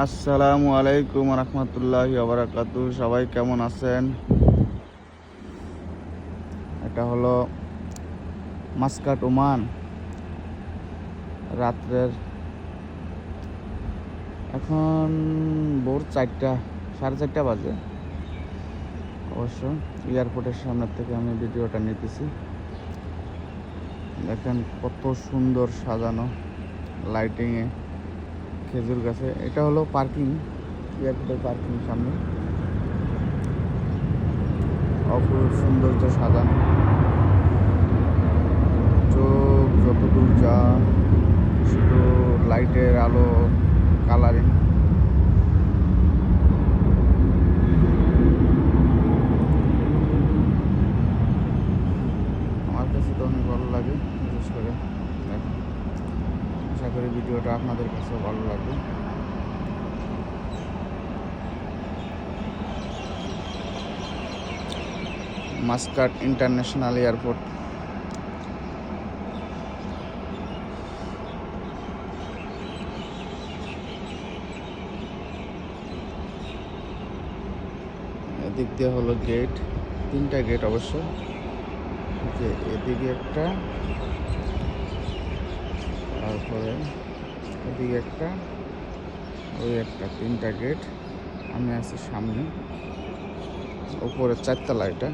আসসালামু আলাইকুম রহমতুল্লাহি ওয়া বারাকাতুহু। সবাই কেমন আছেন? এটা হলো মাস্কাট ওমান। রাত্রের এখন ভোর 4টা, 4:30 বাজে। অবশ্য এয়ারপোর্টের সামনে থেকে আমি ভিডিওটা নিতেছি। দেখেন কত সুন্দর সাজানো লাইটিংয়ে, খেজুর গাছে। এটা হলো পার্কিং, এয়ারপোর্টের পার্কিং সামনে। অপরূপ সৌন্দর্য সাজানো, চোখ যতদূর যা শুধু লাইটের আলো, কালারিং। আমার কাছে তো অনেক ভালো লাগে, বিশেষ করে আশা করি ভিডিওটা আপনাদের কাছেও ভালো লাগবে। Muscat international airport. এদিক দিয়ে হলো গেট, 3টা গেট অবশ্য। যে এদিকে একটা, তারপরে এদিকে একটা, ওই একটা, 3টা গেট। আমি আছি সামনে, উপরে 4তলা এটা।